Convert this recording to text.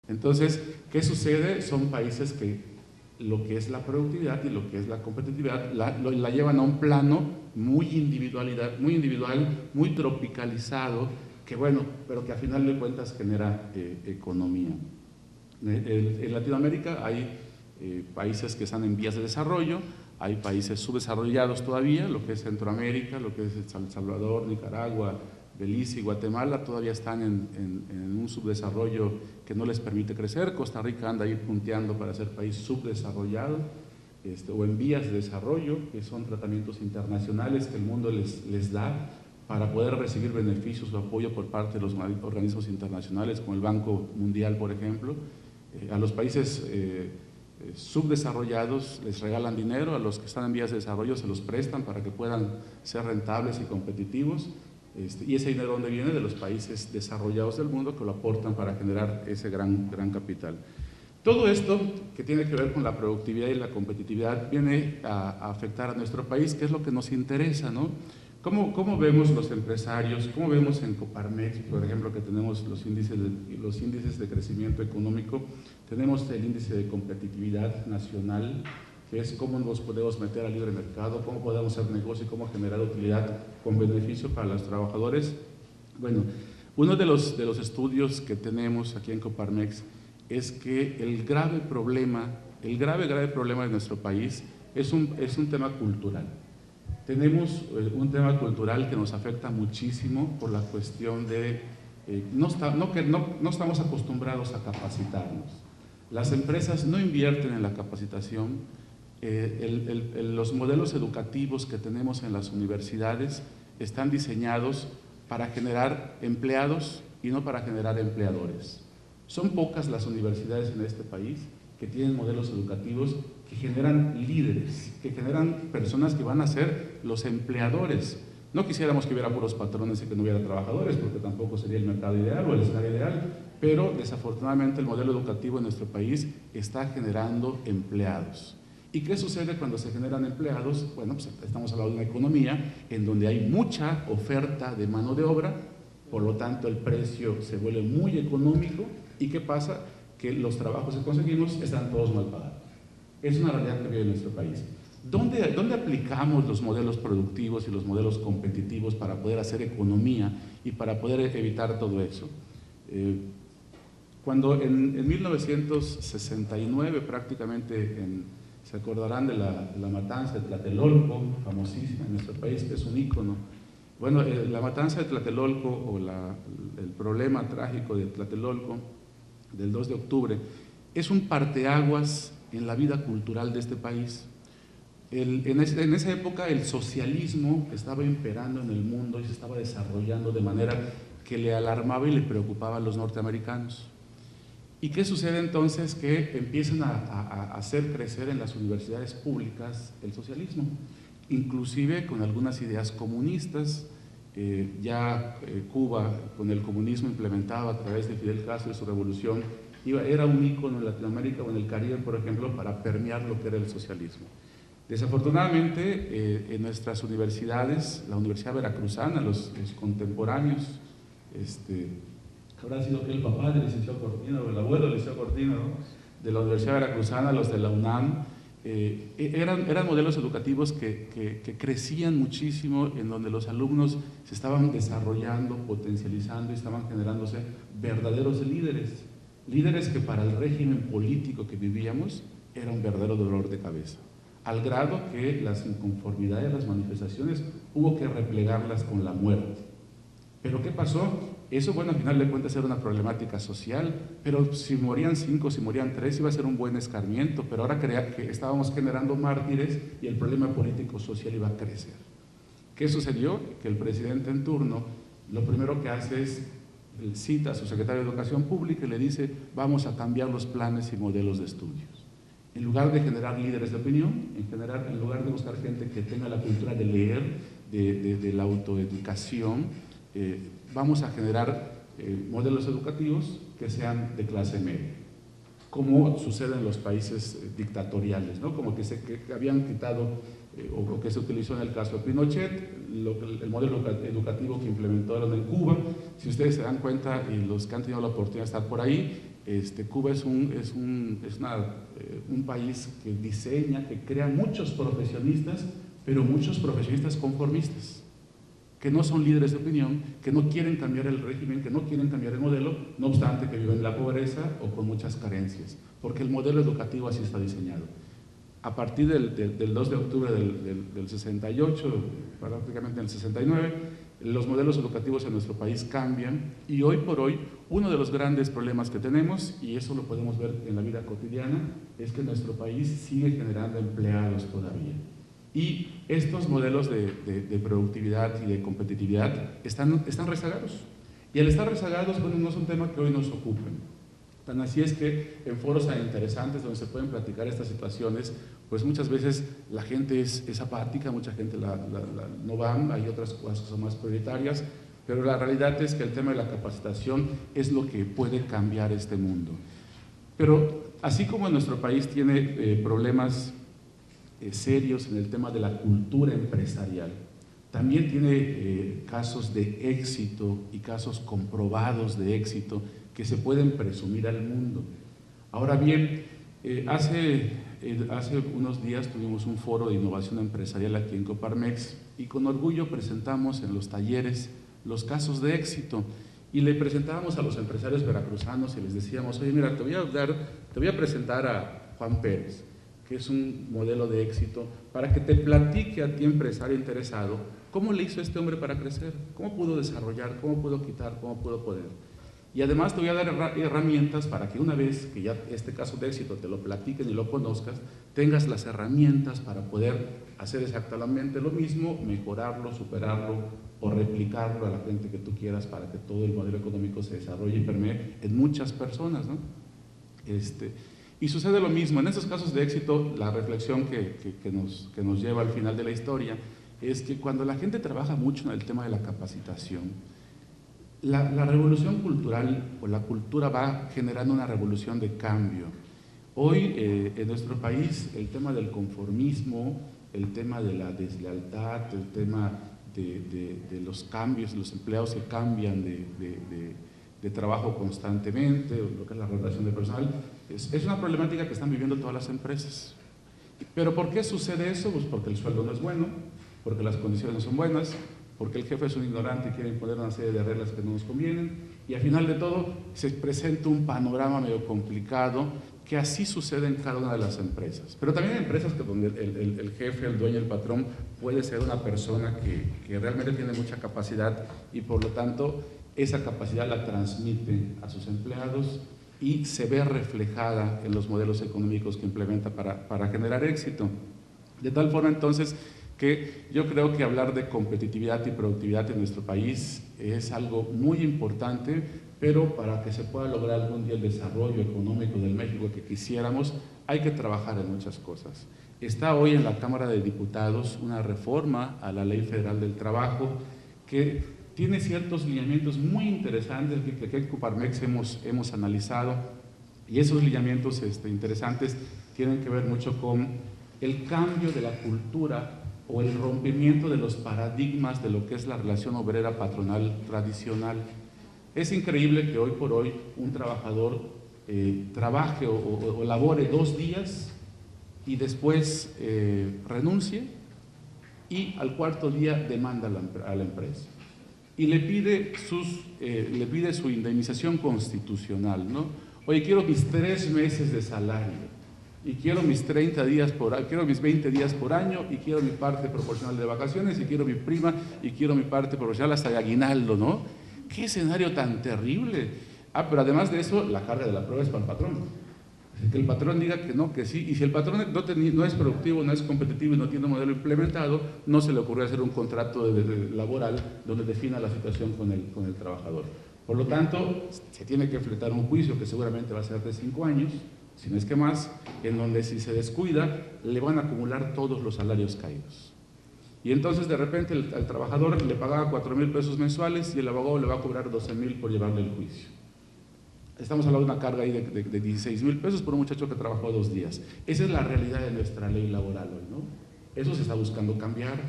Entonces, ¿qué sucede? Son países que lo que es la productividad y lo que es la competitividad la llevan a un plano muy individual, muy tropicalizado, que bueno, pero que a final de cuentas genera economía. En Latinoamérica hay países que están en vías de desarrollo, hay países subdesarrollados todavía, lo que es Centroamérica, lo que es El Salvador, Nicaragua, Belice y Guatemala todavía están en un subdesarrollo que no les permite crecer. Costa Rica anda ahí punteando para ser país subdesarrollado, o en vías de desarrollo, que son tratamientos internacionales que el mundo les da para poder recibir beneficios o apoyo por parte de los organismos internacionales, como el Banco Mundial, por ejemplo. A los países subdesarrollados les regalan dinero, a los que están en vías de desarrollo se los prestan para que puedan ser rentables y competitivos. Y ese dinero, ¿dónde viene? De los países desarrollados del mundo que lo aportan para generar ese gran capital. Todo esto que tiene que ver con la productividad y la competitividad viene a afectar a nuestro país, que es lo que nos interesa, ¿no? ¿Cómo vemos los empresarios? ¿Cómo vemos en Coparmex, por ejemplo, que tenemos los índices de crecimiento económico? Tenemos el índice de competitividad nacional, que es cómo nos podemos meter al libre mercado, cómo podemos hacer negocio y cómo generar utilidad con beneficio para los trabajadores. Bueno, uno de los estudios que tenemos aquí en Coparmex es que el grave problema de nuestro país es un tema cultural. Tenemos un tema cultural que nos afecta muchísimo por la cuestión de no estamos acostumbrados a capacitarnos. Las empresas no invierten en la capacitación. Los modelos educativos que tenemos en las universidades están diseñados para generar empleados y no para generar empleadores. Son pocas las universidades en este país que tienen modelos educativos que generan líderes, que generan personas que van a ser los empleadores. No quisiéramos que hubiera puros patrones y que no hubiera trabajadores, porque tampoco sería el mercado ideal o el escenario ideal, pero desafortunadamente el modelo educativo en nuestro país está generando empleados. ¿Y qué sucede cuando se generan empleados? Bueno, pues estamos hablando de una economía en donde hay mucha oferta de mano de obra, por lo tanto el precio se vuelve muy económico. ¿Y qué pasa? Que los trabajos que conseguimos están todos mal pagados. Es una realidad que vive en nuestro país. ¿Dónde aplicamos los modelos productivos y los modelos competitivos para poder hacer economía y para poder evitar todo eso? Cuando en 1969 prácticamente, se acordarán de la matanza de Tlatelolco, famosísima en nuestro país, que es un ícono. Bueno, la matanza de Tlatelolco o el problema trágico de Tlatelolco del 2 de octubre es un parteaguas en la vida cultural de este país. En esa época el socialismo estaba imperando en el mundo y se estaba desarrollando de manera que le alarmaba y le preocupaba a los norteamericanos. ¿Y qué sucede entonces? Que empiezan a hacer crecer en las universidades públicas el socialismo, inclusive con algunas ideas comunistas. Cuba, con el comunismo implementado a través de Fidel Castro y su revolución, era un ícono en Latinoamérica o en el Caribe, por ejemplo, para permear lo que era el socialismo. Desafortunadamente, en nuestras universidades, la Universidad Veracruzana, los contemporáneos, habrá sido que el papá del licenciado Cortina o el abuelo del licenciado Cortina, ¿no?, de la Universidad Veracruzana, los de la UNAM, eran modelos educativos que crecían muchísimo, en donde los alumnos se estaban desarrollando, potencializando y estaban generándose verdaderos líderes que para el régimen político que vivíamos era un verdadero dolor de cabeza, al grado que las inconformidades, las manifestaciones, hubo que replegarlas con la muerte. ¿Pero qué pasó? Eso, bueno, al final de cuentas era una problemática social, pero si morían 5, si morían 3, iba a ser un buen escarmiento, pero ahora que estábamos generando mártires y el problema político-social iba a crecer. ¿Qué sucedió? Que el presidente en turno lo primero que hace es cita a su secretario de Educación Pública y le dice: vamos a cambiar los planes y modelos de estudios. En lugar de generar líderes de opinión, en lugar de buscar gente que tenga la cultura de leer, de la autoeducación, vamos a generar modelos educativos que sean de clase media, como sucede en los países dictatoriales, ¿no? Como que habían quitado o que se utilizó en el caso de Pinochet, el modelo educativo que implementaron en Cuba. Si ustedes se dan cuenta, y los que han tenido la oportunidad de estar por ahí, Cuba es un país que diseña, que crea muchos profesionistas, pero muchos profesionistas conformistas, que no son líderes de opinión, que no quieren cambiar el régimen, que no quieren cambiar el modelo, no obstante que viven en la pobreza o con muchas carencias, porque el modelo educativo así está diseñado. A partir del 2 de octubre del 68, prácticamente en el 69, los modelos educativos en nuestro país cambian y hoy por hoy uno de los grandes problemas que tenemos, y eso lo podemos ver en la vida cotidiana, es que nuestro país sigue generando empleados todavía. Y estos modelos de productividad y de competitividad están rezagados. Y al estar rezagados, bueno, no es un tema que hoy nos ocupe. Tan así es que en foros tan interesantes donde se pueden platicar estas situaciones, pues muchas veces la gente es apática, mucha gente no va, hay otras cosas que son más prioritarias, pero la realidad es que el tema de la capacitación es lo que puede cambiar este mundo. Pero así como nuestro país tiene problemas serios en el tema de la cultura empresarial, también tiene casos de éxito y casos comprobados de éxito que se pueden presumir al mundo. Ahora bien, hace unos días tuvimos un foro de innovación empresarial aquí en Coparmex y con orgullo presentamos en los talleres los casos de éxito y le presentábamos a los empresarios veracruzanos y les decíamos: oye, mira, te voy a presentar a Juan Pérez, que es un modelo de éxito, para que te platique a ti, empresario interesado, cómo le hizo este hombre para crecer, cómo pudo desarrollar, cómo pudo quitar, cómo pudo poder. Y además te voy a dar herramientas para que una vez que ya este caso de éxito te lo platiquen y lo conozcas, tengas las herramientas para poder hacer exactamente lo mismo, mejorarlo, superarlo o replicarlo a la gente que tú quieras para que todo el modelo económico se desarrolle y permee en muchas personas, ¿no? Y sucede lo mismo, en estos casos de éxito, la reflexión que nos lleva al final de la historia es que cuando la gente trabaja mucho en el tema de la capacitación, la revolución cultural o la cultura va generando una revolución de cambio. Hoy en nuestro país el tema del conformismo, el tema de la deslealtad, el tema de los cambios, los empleados que cambian de trabajo constantemente, lo que es la rotación de personal, es una problemática que están viviendo todas las empresas. ¿Pero por qué sucede eso? Pues porque el sueldo no es bueno, porque las condiciones no son buenas, porque el jefe es un ignorante y quiere imponer una serie de reglas que no nos convienen, y al final de todo se presenta un panorama medio complicado, que así sucede en cada una de las empresas. Pero también hay empresas donde el jefe, el dueño, el patrón puede ser una persona que realmente tiene mucha capacidad y por lo tanto esa capacidad la transmite a sus empleados y se ve reflejada en los modelos económicos que implementa para generar éxito. De tal forma entonces que yo creo que hablar de competitividad y productividad en nuestro país es algo muy importante, pero para que se pueda lograr algún día el desarrollo económico del México que quisiéramos, hay que trabajar en muchas cosas. Está hoy en la Cámara de Diputados una reforma a la Ley Federal del Trabajo que tiene ciertos lineamientos muy interesantes que en Coparmex hemos analizado, y esos lineamientos interesantes tienen que ver mucho con el cambio de la cultura o el rompimiento de los paradigmas de lo que es la relación obrera patronal tradicional. Es increíble que hoy por hoy un trabajador trabaje o labore 2 días y después renuncie y al 4.º día demanda a la empresa y le pide su indemnización constitucional, ¿no? Oye, quiero mis 3 meses de salario y quiero mis 30 días quiero mis 20 días por año y quiero mi parte proporcional de vacaciones y quiero mi prima y quiero mi parte proporcional hasta de aguinaldo, ¿no? ¡Qué escenario tan terrible! Pero además de eso, la carga de la prueba es para el patrón. Que el patrón diga que no, que sí, y si el patrón no es productivo, no es competitivo y no tiene un modelo implementado, no se le ocurre hacer un contrato laboral donde defina la situación con el trabajador. Por lo tanto, se tiene que enfrentar un juicio que seguramente va a ser de 5 años, si no es que más, en donde si se descuida, le van a acumular todos los salarios caídos. Y entonces de repente al trabajador le pagaba 4,000 pesos mensuales y el abogado le va a cobrar 12,000 por llevarle el juicio. Estamos hablando de una carga ahí de 16,000 pesos por un muchacho que trabajó 2 días. Esa es la realidad de nuestra ley laboral hoy, ¿no? Eso se está buscando cambiar.